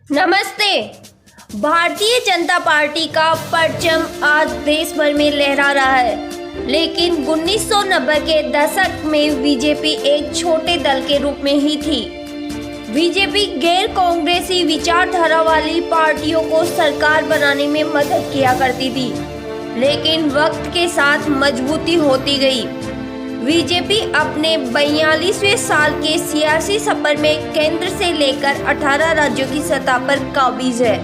नमस्ते। भारतीय जनता पार्टी का परचम आज देश भर में लहरा रहा है, लेकिन 1990 के दशक में बीजेपी एक छोटे दल के रूप में ही थी। बीजेपी गैर कांग्रेसी विचारधारा वाली पार्टियों को सरकार बनाने में मदद किया करती थी, लेकिन वक्त के साथ मजबूती होती गई। बीजेपी अपने 42वें साल के सियासी सफर में केंद्र से लेकर 18 राज्यों की सत्ता पर काबिज है।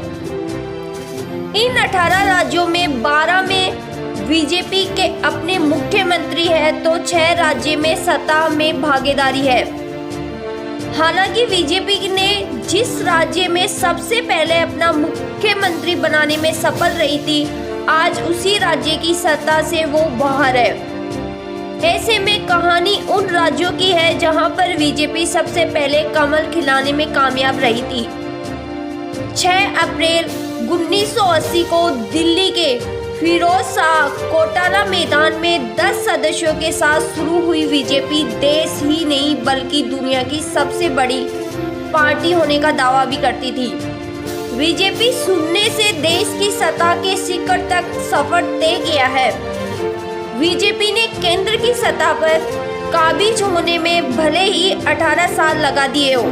इन 18 राज्यों में 12 में बीजेपी के अपने मुख्यमंत्री है तो 6 राज्य में सत्ता में भागीदारी है। हालांकि बीजेपी ने जिस राज्य में सबसे पहले अपना मुख्यमंत्री बनाने में सफल रही थी, आज उसी राज्य की सत्ता से वो बाहर है। ऐसे में कहानी उन राज्यों की है जहां पर बीजेपी सबसे पहले कमल खिलाने में कामयाब रही थी। 6 अप्रैल 1980 को दिल्ली के फिरोज शाह कोटला मैदान में 10 सदस्यों के साथ शुरू हुई बीजेपी देश ही नहीं बल्कि दुनिया की सबसे बड़ी पार्टी होने का दावा भी करती थी। बीजेपी शून्य से देश की सत्ता के शिखर तक सफर तय किया है। बीजेपी ने केंद्र की सत्ता पर काबिज होने में भले ही 18 साल लगा दिए हो,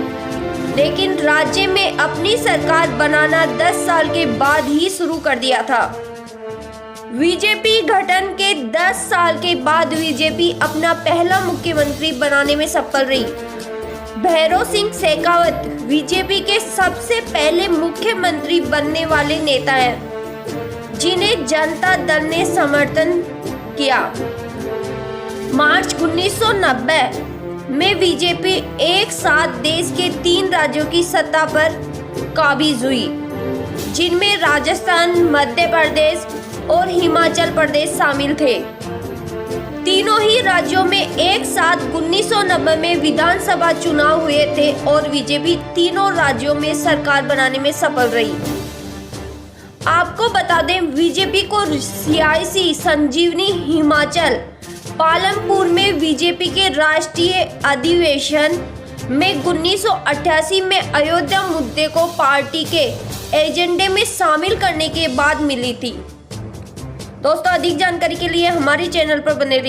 लेकिन राज्य में अपनी सरकार बनाना 10 साल के बाद ही शुरू कर दिया था। बीजेपी गठन के 10 साल के बाद बीजेपी अपना पहला मुख्यमंत्री बनाने में सफल रही। भैरों सिंह शेखावत बीजेपी के सबसे पहले मुख्यमंत्री बनने वाले नेता हैं, जिन्हें जनता दल ने समर्थन किया। मार्च 1990 में बीजेपी एक साथ देश के 3 राज्यों की सत्ता पर काबिज हुई, जिनमें राजस्थान, मध्य प्रदेश और हिमाचल प्रदेश शामिल थे। तीनों ही राज्यों में एक साथ 1990 में विधानसभा चुनाव हुए थे और बीजेपी तीनों राज्यों में सरकार बनाने में सफल रही। आपको बता दें, बीजेपी को सियासी संजीवनी हिमाचल पालमपुर में बीजेपी के राष्ट्रीय अधिवेशन में 1988 में अयोध्या मुद्दे को पार्टी के एजेंडे में शामिल करने के बाद मिली थी। दोस्तों, अधिक जानकारी के लिए हमारे चैनल पर बने रहिए।